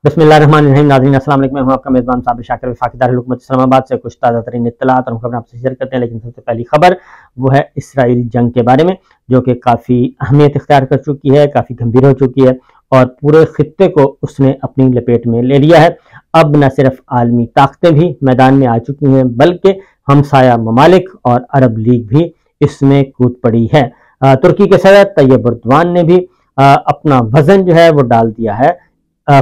بسم اللہ الرحمن الرحیم. ناظرین السلام علیکم. میں ہوں آپ کا میزبان صابر شاکر وفاقی دارالحکومت اسلام آباد سے کچھ تازہ ترین اطلاعات اور خبریں آپ سے شیئر کرتے ہیں. لیکن سب سے پہلی خبر وہ ہے اسرائیل جنگ کے بارے میں، جو کہ کافی اہمیت اختیار کر چکی ہے، کافی گمبھیر ہو چکی ہے اور پورے خطے کو اس نے اپنی لپیٹ میں لے لیا ہے. اب نہ صرف عالمی طاقتیں بھی میدان میں آ چکی ہیں بلکہ ہمسایہ ممالک اور عرب لیگ بھی اس میں کود پڑی ہے. ترکی کے صدر طیب اردوان نے بھی اپنا وزن جو ہے وہ ڈال دیا ہے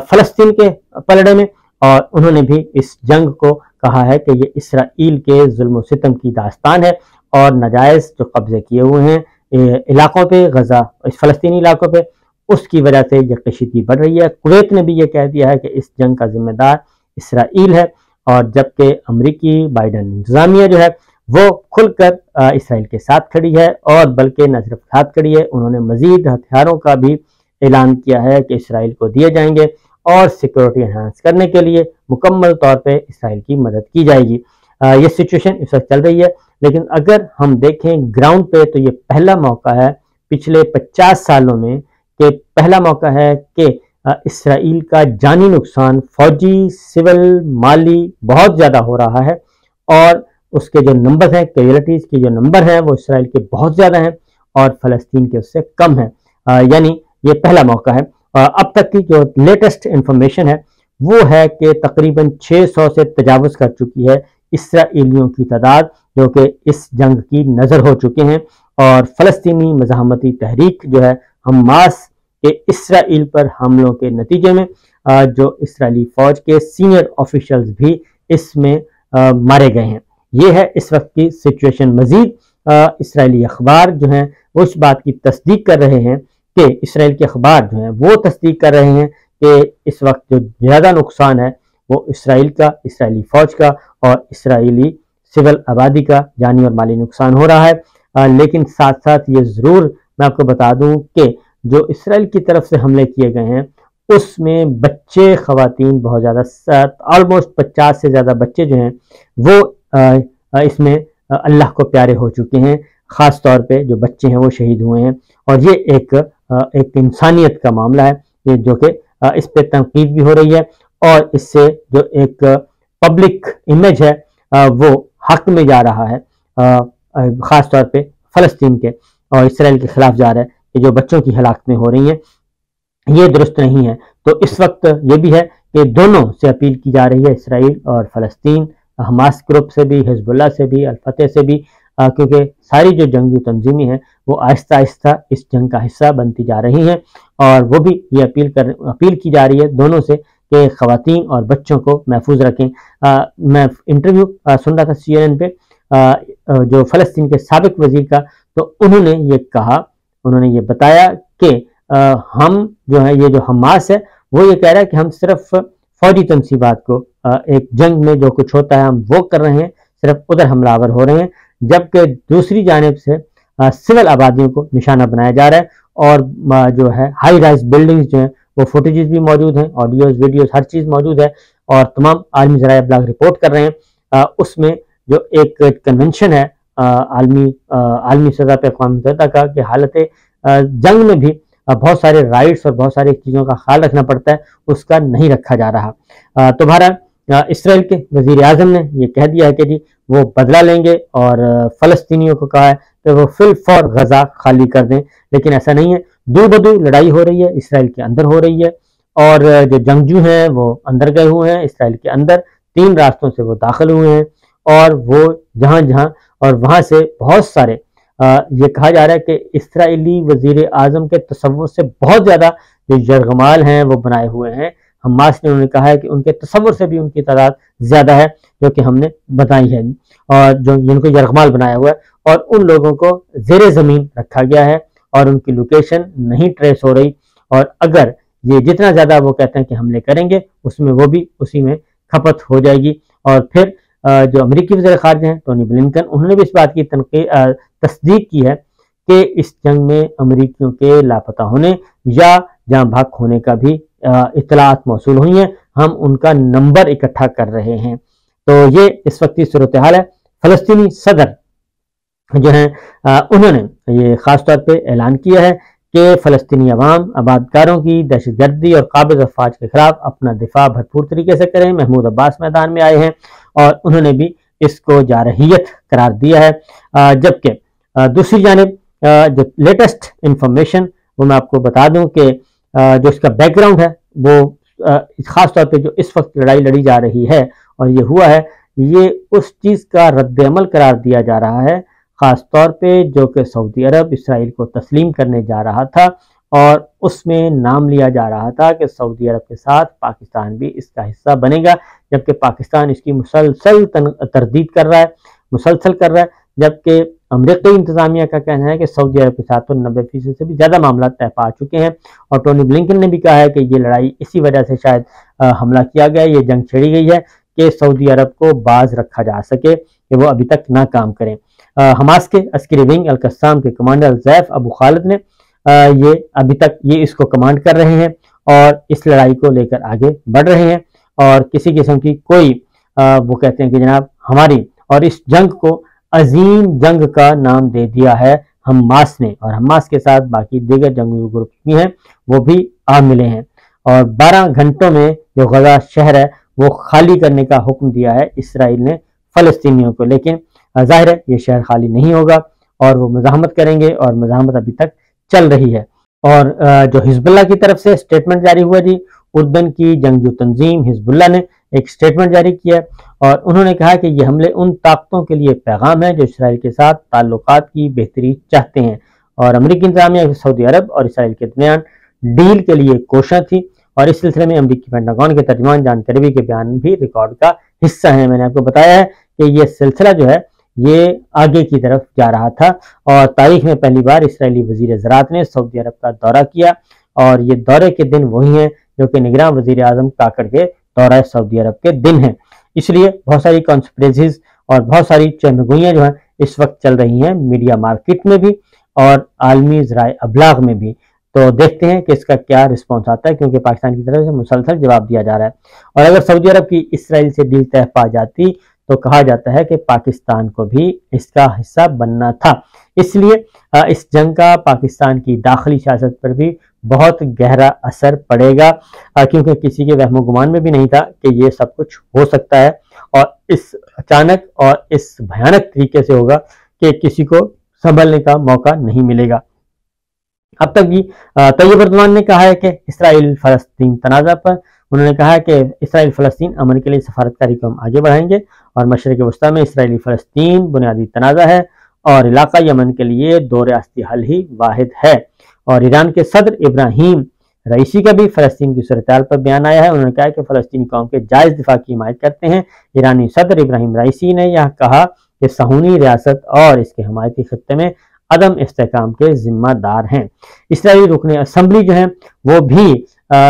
فلسطین کے پلڑے میں، اور انہوں نے بھی اس جنگ کو کہا ہے کہ یہ اسرائیل کے ظلم و ستم کی داستان ہے اور ناجائز جو قبضے کیے ہوئے ہیں علاقوں پہ، غزہ اس فلسطینی علاقوں پہ، اس کی وجہ سے یہ کشیدگی بڑھ رہی ہے. کویت نے بھی یہ کہہ دیا ہے کہ اس جنگ کا ذمہ دار اسرائیل ہے، اور جبکہ امریکی بائیڈن انتظامیہ جو ہے وہ کھل کر اسرائیل کے ساتھ کھڑی ہے، اور بلکہ نہ صرف ساتھ کھڑی ہے، انہوں نے مزید ہتھیاروں کا بھی اعلان کیا ہے کہ اسرائیل کو دیے جائیں گے اور سیکورٹی انہانس کرنے کے لیے مکمل طور پہ اسرائیل کی مدد کی جائے گی. یہ سچویشن اس وقت چل رہی ہے، لیکن اگر ہم دیکھیں گراؤنڈ پہ تو یہ پہلا موقع ہے پچھلے 50 سالوں میں کہ پہلا موقع ہے کہ اسرائیل کا جانی نقصان فوجی، سول، مالی بہت زیادہ ہو رہا ہے، اور اس کے جو نمبر ہیں، کیجویلٹیز کے جو نمبر ہیں وہ اسرائیل کے بہت زیادہ ہیں اور فلسطین کے اس سے کم ہیں. یعنی یہ پہلا موقع ہے. اب تک کی جو لیٹسٹ انفارمیشن ہے وہ ہے کہ تقریباً 600 سے تجاوز کر چکی ہے اسرائیلیوں کی تعداد جو کہ اس جنگ کی نظر ہو چکے ہیں، اور فلسطینی مزاحمتی تحریک جو ہے حماس کے اسرائیل پر حملوں کے نتیجے میں جو اسرائیلی فوج کے سینئر آفیشلز بھی اس میں مارے گئے ہیں. یہ ہے اس وقت کی سچویشن. مزید اسرائیلی اخبار جو ہیں وہ اس بات کی تصدیق کر رہے ہیں کہ اسرائیل کے اخبار جو ہیں وہ تصدیق کر رہے ہیں کہ اس وقت جو زیادہ نقصان ہے وہ اسرائیل کا، اسرائیلی فوج کا اور اسرائیلی سول آبادی کا جانی اور مالی نقصان ہو رہا ہے. لیکن ساتھ ساتھ یہ ضرور میں آپ کو بتا دوں کہ جو اسرائیل کی طرف سے حملے کیے گئے ہیں اس میں بچے، خواتین بہت زیادہ، آلموسٹ 50 سے زیادہ بچے جو ہیں وہ اس میں اللہ کو پیارے ہو چکے ہیں. خاص طور پہ جو بچے ہیں وہ شہید ہوئے ہیں، اور یہ ایک انسانیت کا معاملہ ہے جو کہ اس پہ تنقید بھی ہو رہی ہے، اور اس سے جو ایک پبلک امیج ہے وہ حق میں جا رہا ہے، خاص طور پہ فلسطین کے اور اسرائیل کے خلاف جا رہا ہے کہ جو بچوں کی ہلاکتیں ہو رہی ہیں یہ درست نہیں ہے. تو اس وقت یہ بھی ہے کہ دونوں سے اپیل کی جا رہی ہے، اسرائیل اور فلسطین، حماس گروپ سے بھی، حزب اللہ سے بھی، الفتح سے بھی، کیونکہ ساری جو جنگی تنظیمیں ہیں وہ آہستہ آہستہ اس جنگ کا حصہ بنتی جا رہی ہیں، اور وہ بھی یہ اپیل کی جا رہی ہے دونوں سے کہ خواتین اور بچوں کو محفوظ رکھیں. میں انٹرویو سن رہا تھا CNN پہ جو فلسطین کے سابق وزیر کا، تو انہوں نے یہ کہا، انہوں نے یہ بتایا کہ ہم جو ہے، یہ جو حماس ہے وہ یہ کہہ رہا ہے کہ ہم صرف فوجی تنصیبات کو ایک جنگ میں جو کچھ ہوتا ہے ہم وہ کر رہے ہیں، صرف ادھر حملہ آور ہو رہے ہیں، جبکہ دوسری جانب سے سول آبادیوں کو نشانہ بنایا جا رہا ہے، اور جو ہے ہائی رائز بلڈنگز جو ہیں وہ فوٹیجز بھی موجود ہیں، آڈیوز، ویڈیوز، ہر چیز موجود ہے، اور تمام عالمی ذرائع ابلاغ رپورٹ کر رہے ہیں. اس میں جو ایک کنونشن ہے عالمی سطح پہ اقوام متحدہ کا کہ حالت جنگ میں بھی بہت سارے رائٹس اور بہت ساری چیزوں کا خیال رکھنا پڑتا ہے، اس کا نہیں رکھا جا رہا. تو بہرحال اسرائیل کے وزیر اعظم نے یہ کہہ دیا ہے کہ جی وہ بدلہ لیں گے، اور فلسطینیوں کو کہا ہے کہ وہ فی الفور غزہ خالی کر دیں. لیکن ایسا نہیں ہے، دو بدو لڑائی ہو رہی ہے، اسرائیل کے اندر ہو رہی ہے، اور جو جنگجو ہیں وہ اندر گئے ہوئے ہیں، اسرائیل کے اندر 3 راستوں سے وہ داخل ہوئے ہیں، اور وہ جہاں اور وہاں سے بہت سارے یہ کہا جا رہا ہے کہ اسرائیلی وزیر اعظم کے تصور سے بہت زیادہ جو یرغمال ہیں وہ بنائے ہوئے ہیں. حماس نے انہوں نے کہا ہے کہ ان کے تصور سے بھی ان کی تعداد زیادہ ہے جو کہ ہم نے بتائی ہے، اور جو جن کو یرغمال بنایا ہوا ہے، اور ان لوگوں کو زیر زمین رکھا گیا ہے اور ان کی لوکیشن نہیں ٹریس ہو رہی، اور اگر یہ جتنا زیادہ وہ کہتے ہیں کہ حملے کریں گے اس میں وہ بھی اسی میں کھپت ہو جائے گی. اور پھر جو امریکی وزیر خارجہ ہیں ٹونی بلنکن، انہوں نے بھی اس بات کی تصدیق کی ہے کہ اس جنگ میں امریکیوں کے لاپتہ ہونے یا جاں بحق ہونے کا بھی اطلاعات موصول ہوئی ہیں، ہم ان کا نمبر اکٹھا کر رہے ہیں. تو یہ اس وقت کی صورتحال ہے. فلسطینی صدر جو ہیں انہوں نے یہ خاص طور پہ اعلان کیا ہے کہ فلسطینی عوام آبادکاروں کی دہشت گردی اور قابض افواج کے خلاف اپنا دفاع بھرپور طریقے سے کریں۔ محمود عباس میدان میں آئے ہیں اور انہوں نے بھی اس کو جارحیت قرار دیا ہے، جبکہ دوسری جانب جو لیٹسٹ انفارمیشن وہ میں آپ کو بتا دوں کہ جو اس کا بیک گراؤنڈ ہے وہ خاص طور پہ جو اس وقت لڑائی لڑی جا رہی ہے اور یہ ہوا ہے، یہ اس چیز کا رد عمل قرار دیا جا رہا ہے خاص طور پہ جو کہ سعودی عرب اسرائیل کو تسلیم کرنے جا رہا تھا، اور اس میں نام لیا جا رہا تھا کہ سعودی عرب کے ساتھ پاکستان بھی اس کا حصہ بنے گا، جبکہ پاکستان اس کی مسلسل تردید کر رہا ہے، جبکہ امریکی انتظامیہ کا کہنا ہے کہ سعودی عرب کے ساتھ تو 90% سے بھی زیادہ معاملات طے پا چکے ہیں، اور ٹونی بلنکن نے بھی کہا ہے کہ یہ لڑائی اسی وجہ سے شاید حملہ کیا گیا، یہ جنگ چھیڑی گئی ہے کہ سعودی عرب کو باز رکھا جا سکے کہ وہ ابھی تک ناکام کریں۔ حماس کے عسکری ونگ القسام کے کمانڈر الزیف ابو خالد نے یہ ابھی تک یہ اس کو کمانڈ کر رہے ہیں اور اس لڑائی کو لے کر آگے بڑھ رہے ہیں، اور کسی قسم کی کوئی وہ کہتے ہیں کہ جناب ہماری اور اس جنگ کو عظیم جنگ کا نام دے دیا ہے حماس نے، اور حماس کے ساتھ باقی دیگر جنگی گروپ بھی ہیں وہ بھی آ ملے ہیں، اور 12 گھنٹوں میں جو غزہ شہر ہے وہ خالی کرنے کا حکم دیا ہے اسرائیل نے فلسطینیوں کو، لیکن ظاہر ہے یہ شہر خالی نہیں ہوگا اور وہ مزاحمت کریں گے، اور مزاحمت ابھی تک چل رہی ہے۔ اور جو حزب اللہ کی طرف سے سٹیٹمنٹ جاری ہوا جی، اردن کی جنگجو تنظیم حزب اللہ نے ایک سٹیٹمنٹ جاری کیا اور انہوں نے کہا کہ یہ حملے ان طاقتوں کے لیے پیغام ہے جو اسرائیل کے ساتھ تعلقات کی بہتری چاہتے ہیں، اور امریکی انتظامیہ سعودی عرب اور اسرائیل کے درمیان ڈیل کے لیے کوشاں تھی، اور اس سلسلے میں امریکی پینٹاگون کے ترجمان جان کربی کے بیان بھی ریکارڈ کا حصہ ہیں۔ میں نے آپ کو بتایا ہے کہ یہ سلسلہ جو ہے یہ آگے کی طرف جا رہا تھا، اور تاریخ میں پہلی بار اسرائیلی وزیر زراعت نے سعودی عرب کا دورہ کیا، اور یہ دورے کے دن وہی ہیں جو کہ نگراں وزیر اعظم کاکڑ کے دورہ سعودی عرب کے دن ہیں۔ اس لیے بہت ساری کانسپریسیز اور بہت ساری چہمگوئیاں جو ہیں اس وقت چل رہی ہیں میڈیا مارکیٹ میں بھی اور عالمی ذرائع ابلاغ میں بھی، تو دیکھتے ہیں کہ اس کا کیا رسپانس آتا ہے، کیونکہ پاکستان کی طرف سے مسلسل جواب دیا جا رہا ہے، اور اگر سعودی عرب کی اسرائیل سے ڈیل طے پا جاتی تو کہا جاتا ہے کہ پاکستان کو بھی اس کا حصہ بننا تھا۔ اس لیے اس جنگ کا پاکستان کی داخلی سیاست پر بھی بہت گہرا اثر پڑے گا، کیونکہ کسی کے وہم و گمان میں بھی نہیں تھا کہ یہ سب کچھ ہو سکتا ہے، اور اس اچانک اور اس بھیانک طریقے سے ہوگا کہ کسی کو سنبھلنے کا موقع نہیں ملے گا۔ اب تک بھی طیب اردوان نے کہا ہے کہ اسرائیل فلسطین تنازع پر انہوں نے کہا کہ اسرائیل فلسطین امن کے لیے سفارتکاری کو ہم آگے بڑھائیں گے، اور مشرق وسطیٰ میں اسرائیلی فلسطین بنیادی تنازع ہے اور علاقائی امن کے لیے دو ریاستی حل ہی واحد ہے۔ اور ایران کے صدر ابراہیم رئیسی کا بھی فلسطین کی صورتحال پر بیان آیا ہے، انہوں نے کہا کہ فلسطینی قوم کے جائز دفاع کی حمایت کرتے ہیں۔ ایرانی صدر ابراہیم رئیسی نے یہ کہا کہ صہیونی ریاست اور اس کے حمایتی خطے میں عدم استحکام کے ذمہ دار ہیں۔ اسرائیلی رکن اسمبلی جو ہیں وہ بھی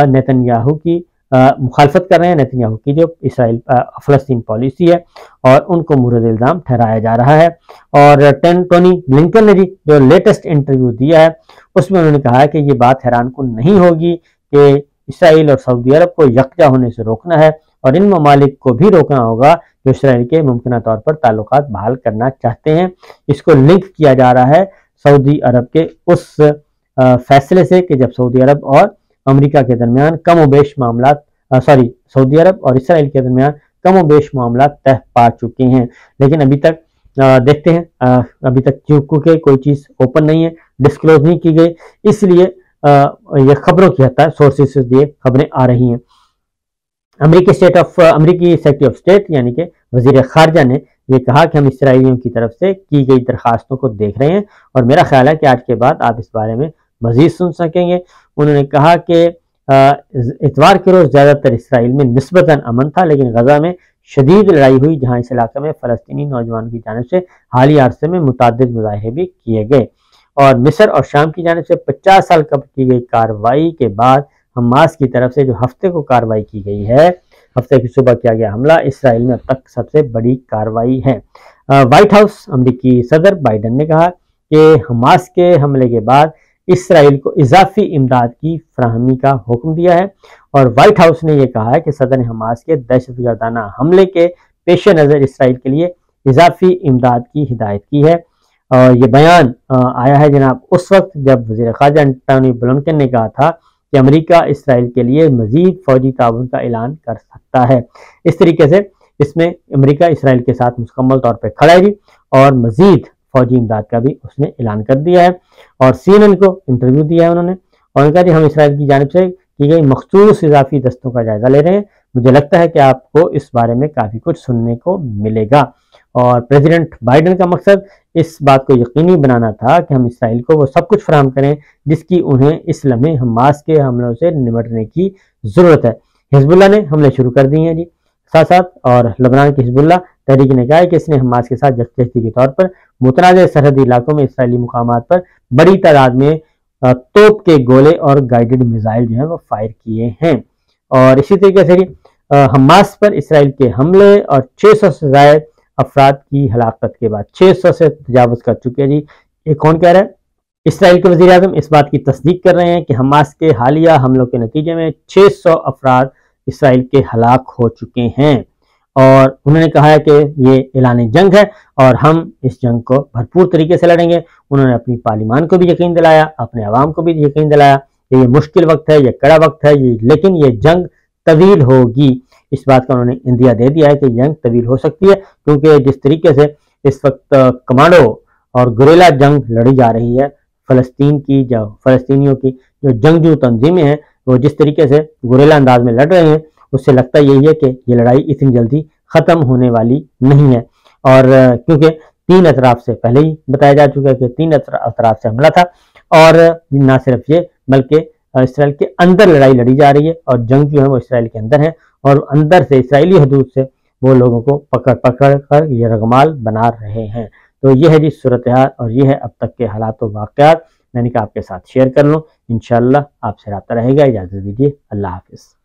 نیتن یاہو کی مخالفت کر رہے ہیں، نیتن یاہو کی جو اسرائیل فلسطین پالیسی ہے، اور ان کو مورد الزام ٹھہرایا جا رہا ہے۔ اور ٹونی بلنکن نے بھی جو لیٹسٹ انٹرویو دیا ہے اس میں انہوں نے کہا ہے کہ یہ بات حیران کن نہیں ہوگی کہ اسرائیل اور سعودی عرب کو یکجا ہونے سے روکنا ہے، اور ان ممالک کو بھی روکنا ہوگا جو اسرائیل کے ممکنہ طور پر تعلقات بحال کرنا چاہتے ہیں۔ اس کو لنک کیا جا رہا ہے سعودی عرب کے اس فیصلے سے کہ جب سعودی عرب اور امریکہ کے درمیان کم و بیش معاملات سعودی عرب اور اسرائیل کے درمیان کم و بیش معاملات طے پا چکے ہیں، لیکن ابھی تک دیکھتے ہیں ابھی تک کیونکہ کوئی چیز اوپن نہیں ہے، ڈسکلوز نہیں کی گئی، اس لیے یہ خبروں کی حد تک سورسز سے یہ خبریں آ رہی ہیں۔ امریکی سیکرٹری آف اسٹیٹ یعنی کہ وزیر خارجہ نے یہ کہا کہ ہم اسرائیلیوں کی طرف سے کی گئی درخواستوں کو دیکھ رہے ہیں، اور میرا خیال ہے کہ آج کے بعد آپ اس بارے میں مزید سن سکیں گے۔ انہوں نے کہا کہ اتوار کے روز زیادہ تر اسرائیل میں نسبتاً امن تھا، لیکن غزہ میں شدید لڑائی ہوئی، جہاں اس علاقے میں فلسطینی نوجوانوں کی جانب سے حالیہ عرصے میں متعدد مظاہرے بھی کیے گئے، اور مصر اور شام کی جانب سے 50 سال قبل کی گئی کارروائی کے بعد حماس کی طرف سے جو ہفتے کو کارروائی کی گئی ہے، ہفتے کی صبح کیا گیا حملہ اسرائیل میں اب تک سب سے بڑی کارروائی ہے۔ وائٹ ہاؤس امریکی صدر بائیڈن نے کہا کہ حماس کے حملے کے بعد اسرائیل کو اضافی امداد کی فراہمی کا حکم دیا ہے، اور وائٹ ہاؤس نے یہ کہا ہے کہ صدر نے حماس کے دہشت گردانہ حملے کے پیش نظر اسرائیل کے لیے اضافی امداد کی ہدایت کی ہے۔ اور یہ بیان آیا ہے جناب اس وقت جب وزیر خارجہ انٹونی بلنکن نے کہا تھا کہ امریکہ اسرائیل کے لیے مزید فوجی تعاون کا اعلان کر سکتا ہے۔ اس طریقے سے اس میں امریکہ اسرائیل کے ساتھ مکمل طور پہ کھڑا ہے جی، اور مزید فوجی امداد کا بھی اس نے اعلان کر دیا ہے۔ اور CNN کو انٹرویو دیا ہے انہوں نے، اور انہوں نے کہا کہ ہم اسرائیل کی جانب سے کی گئی مخصوص اضافی دستوں کا جائزہ لے رہے ہیں، مجھے لگتا ہے کہ آپ کو اس بارے میں کافی کچھ سننے کو ملے گا۔ اور پریزیڈنٹ بائیڈن کا مقصد اس بات کو یقینی بنانا تھا کہ ہم اسرائیل کو وہ سب کچھ فراہم کریں جس کی انہیں اس لمحے حماس کے حملوں سے نمٹنے کی ضرورت ہے۔ حزب اللہ نے حملے شروع کر دیے ہیں جی ساتھ ساتھ، اور لبنان کی حزب اللہ تحریک نے کہا ہے کہ اس نے حماس کے ساتھ یکجہتی کے طور پر متنازع سرحدی علاقوں میں اسرائیلی مقامات پر بڑی تعداد میں توپ کے گولے اور گائیڈڈ میزائل جو ہیں وہ فائر کیے ہیں۔ اور اسی طریقے سے حماس پر اسرائیل کے حملے اور 600 سے زائد افراد کی ہلاکت کے بعد 600 سے تجاوز کر چکے ہیں جی۔ یہ کون کہہ رہا ہے؟ اسرائیل کے وزیر اعظم اس بات کی تصدیق کر رہے ہیں کہ حماس کے حالیہ حملوں کے نتیجے میں 600 افراد اسرائیل کے ہلاک ہو چکے ہیں، اور انہوں نے کہا ہے کہ یہ اعلان جنگ ہے اور ہم اس جنگ کو بھرپور طریقے سے لڑیں گے۔ انہوں نے اپنی پارلیمان کو بھی یقین دلایا، اپنے عوام کو بھی یقین دلایا کہ یہ مشکل وقت ہے، یہ کڑا وقت ہے، لیکن یہ جنگ طویل ہوگی۔ اس بات کا انہوں نے اندیا دے دیا ہے کہ جنگ طویل ہو سکتی ہے، کیونکہ جس طریقے سے اس وقت کمانڈو اور گوریلا جنگ لڑی جا رہی ہے فلسطینیوں کی جو جنگجو تنظیمیں ہیں، وہ جس طریقے سے گوریلا انداز میں لڑ رہے ہیں، اس سے لگتا یہی ہے کہ یہ لڑائی اتنی جلدی ختم ہونے والی نہیں ہے۔ اور کیونکہ 3 اطراف سے پہلے ہی بتایا جا چکا ہے کہ 3 اطراف سے حملہ تھا، اور نہ صرف یہ بلکہ اسرائیل کے اندر لڑائی لڑی جا رہی ہے، اور جنگ جو ہے وہ اسرائیل کے اندر ہے، اور اندر سے اسرائیلی حدود سے وہ لوگوں کو پکڑ کر یہ رگمال بنا رہے ہیں۔ تو یہ ہے جی صورتحال، اور یہ ہے اب تک کے حالات و واقعات، میں نے کہا آپ کے ساتھ شیئر کر لوں۔ انشاءاللہ آپ سے رابطہ رہے گا۔ اجازت دیجیے، اللہ حافظ۔